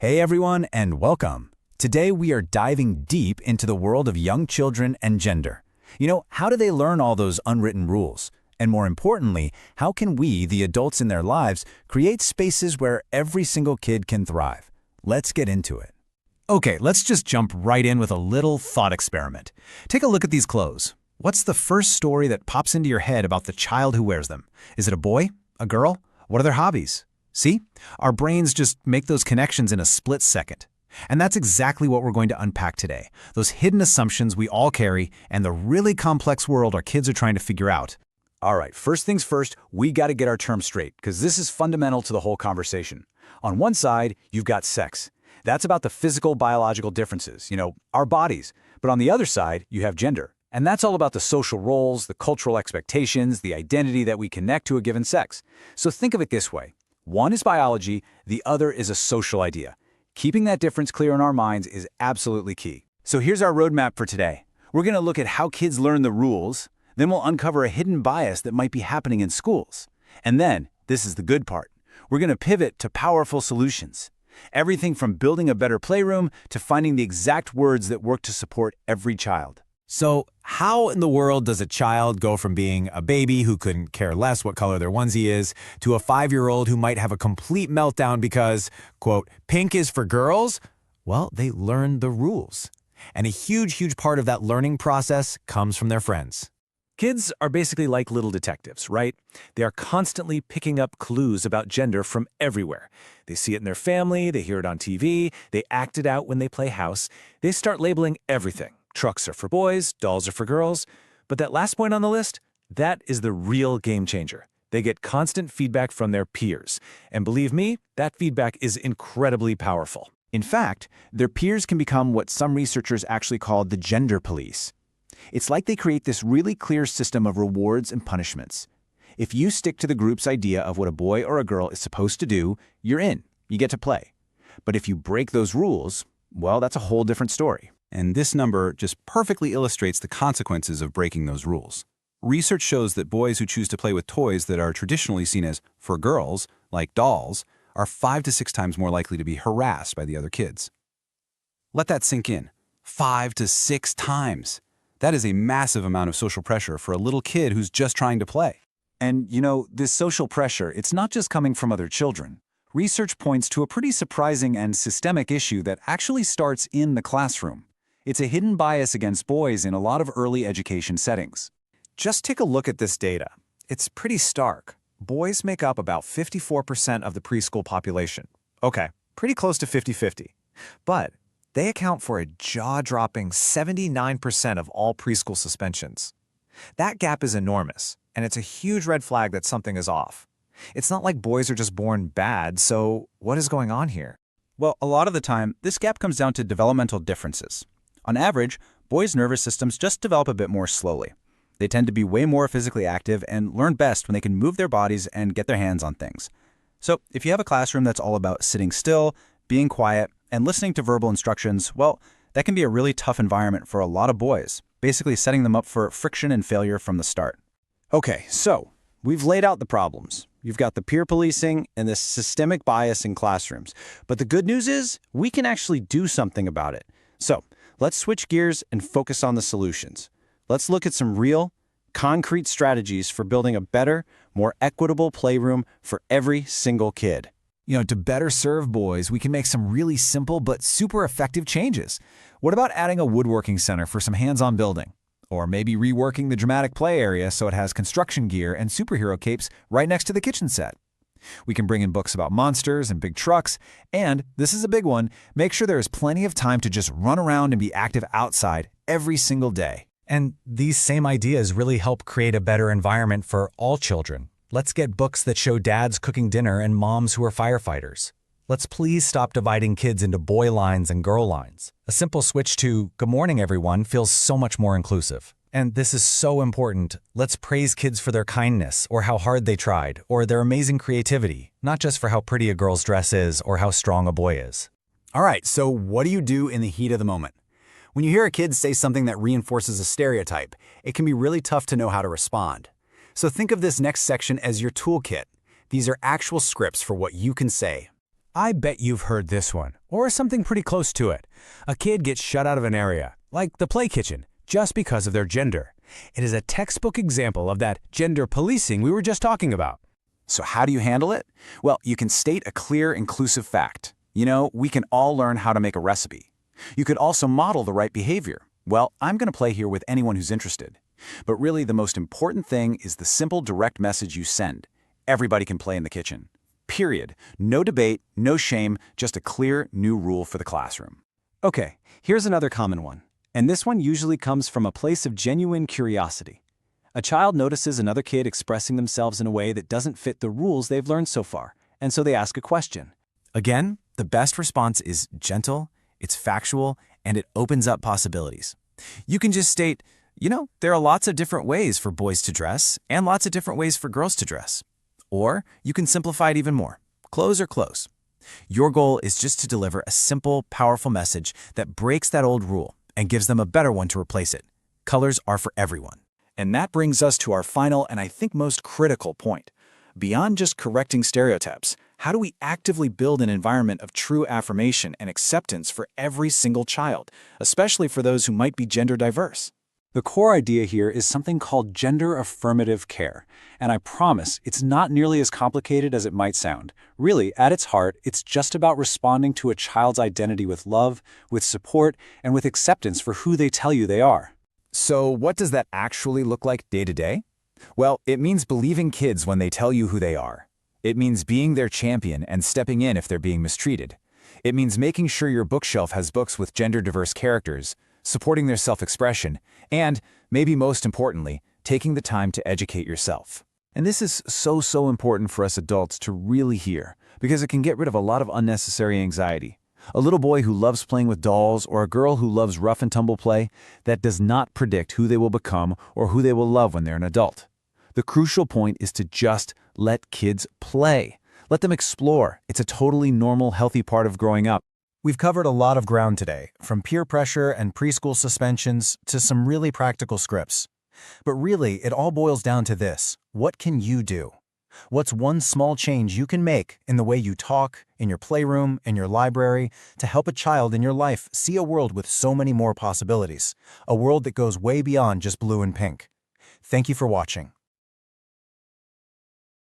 Hey everyone, and welcome. Today we are diving deep into the world of young children and gender. How do they learn all those unwritten rules? And more importantly, how can we, the adults in their lives, create spaces where every single kid can thrive? Let's get into it. Okay, let's just jump right in with a little thought experiment. Take a look at these clothes. What's the first story that pops into your head about the child who wears them? Is it a boy? A girl? What are their hobbies? See? Our brains just make those connections in a split second. And that's exactly what we're going to unpack today. Those hidden assumptions we all carry and the really complex world our kids are trying to figure out. All right, first things first, we got to get our terms straight, because this is fundamental to the whole conversation. On one side, you've got sex. That's about the physical, biological differences, our bodies. But on the other side, you have gender. And that's all about the social roles, the cultural expectations, the identity that we connect to a given sex. So think of it this way. One is biology, the other is a social idea. Keeping that difference clear in our minds is absolutely key. So here's our roadmap for today. We're going to look at how kids learn the rules, then we'll uncover a hidden bias that might be happening in schools. And then, this is the good part, we're going to pivot to powerful solutions. Everything from building a better playroom to finding the exact words that work to support every child. So, how in the world does a child go from being a baby who couldn't care less what color their onesie is to a 5-year-old who might have a complete meltdown because, quote, pink is for girls? Well, they learn the rules. And a huge part of that learning process comes from their friends. Kids are basically like little detectives, right? They are constantly picking up clues about gender from everywhere. They see it in their family, they hear it on TV, they act it out when they play house. They start labeling everything. Trucks are for boys, dolls are for girls. But that last point on the list, that is the real game changer. They get constant feedback from their peers. And believe me, that feedback is incredibly powerful. In fact, their peers can become what some researchers actually call the gender police. It's like they create this really clear system of rewards and punishments. If you stick to the group's idea of what a boy or a girl is supposed to do, you're in. You get to play. But if you break those rules, well, that's a whole different story. And this number just perfectly illustrates the consequences of breaking those rules. Research shows that boys who choose to play with toys that are traditionally seen as for girls, like dolls, are 5 to 6 times more likely to be harassed by the other kids. Let that sink in. 5 to 6 times. That is a massive amount of social pressure for a little kid who's just trying to play. And, this social pressure, it's not just coming from other children. Research points to a pretty surprising and systemic issue that actually starts in the classroom. It's a hidden bias against boys in a lot of early education settings. Just take a look at this data. It's pretty stark. Boys make up about 54% of the preschool population. Okay, pretty close to 50-50. But they account for a jaw-dropping 79% of all preschool suspensions. That gap is enormous, and it's a huge red flag that something is off. It's not like boys are just born bad, so what is going on here? Well, a lot of the time, this gap comes down to developmental differences. On average, boys' nervous systems just develop a bit more slowly. They tend to be way more physically active and learn best when they can move their bodies and get their hands on things. So if you have a classroom that's all about sitting still, being quiet, and listening to verbal instructions, well, that can be a really tough environment for a lot of boys, basically setting them up for friction and failure from the start. Okay, so we've laid out the problems. You've got the peer policing and this systemic bias in classrooms. But the good news is we can actually do something about it. So let's switch gears and focus on the solutions. Let's look at some real, concrete strategies for building a better, more equitable playroom for every single kid. To better serve boys, we can make some really simple but super effective changes. What about adding a woodworking center for some hands-on building? Or maybe reworking the dramatic play area so it has construction gear and superhero capes right next to the kitchen set. We can bring in books about monsters and big trucks, and, this is a big one, make sure there is plenty of time to just run around and be active outside every single day. And these same ideas really help create a better environment for all children. Let's get books that show dads cooking dinner and moms who are firefighters. Let's please stop dividing kids into boy lines and girl lines. A simple switch to "Good morning, everyone" feels so much more inclusive. And this is so important. Let's praise kids for their kindness, or how hard they tried, or their amazing creativity, not just for how pretty a girl's dress is or how strong a boy is. All right, so what do you do in the heat of the moment? When you hear a kid say something that reinforces a stereotype, it can be really tough to know how to respond. So think of this next section as your toolkit. These are actual scripts for what you can say. I bet you've heard this one, or something pretty close to it. A kid gets shut out of an area, like the play kitchen, just because of their gender. It is a textbook example of that gender policing we were just talking about. So how do you handle it? Well, you can state a clear, inclusive fact. We can all learn how to make a recipe. You could also model the right behavior. Well, I'm going to play here with anyone who's interested. But really, the most important thing is the simple, direct message you send. Everybody can play in the kitchen. Period. No debate, no shame, just a clear, new rule for the classroom. Okay, here's another common one. And this one usually comes from a place of genuine curiosity. A child notices another kid expressing themselves in a way that doesn't fit the rules they've learned so far, and so they ask a question. Again, the best response is gentle, it's factual, and it opens up possibilities. You can just state, there are lots of different ways for boys to dress and lots of different ways for girls to dress. Or you can simplify it even more. Clothes are clothes. Your goal is just to deliver a simple, powerful message that breaks that old rule and gives them a better one to replace it. Colors are for everyone. And that brings us to our final and I think most critical point. Beyond just correcting stereotypes, how do we actively build an environment of true affirmation and acceptance for every single child, especially for those who might be gender diverse? The core idea here is something called gender affirmative care, and I promise it's not nearly as complicated as it might sound. Really, at its heart, it's just about responding to a child's identity with love, with support, and with acceptance for who they tell you they are. So what does that actually look like day to day? Well, it means believing kids when they tell you who they are. It means being their champion and stepping in if they're being mistreated. It means making sure your bookshelf has books with gender-diverse characters, supporting their self-expression, and, maybe most importantly, taking the time to educate yourself. And this is so important for us adults to really hear, because it can get rid of a lot of unnecessary anxiety. A little boy who loves playing with dolls or a girl who loves rough and tumble play, that does not predict who they will become or who they will love when they're an adult. The crucial point is to just let kids play. Let them explore. It's a totally normal, healthy part of growing up. We've covered a lot of ground today, from peer pressure and preschool suspensions to some really practical scripts. But really, it all boils down to this. What can you do? What's one small change you can make in the way you talk, in your playroom, in your library, to help a child in your life see a world with so many more possibilities, a world that goes way beyond just blue and pink? Thank you for watching.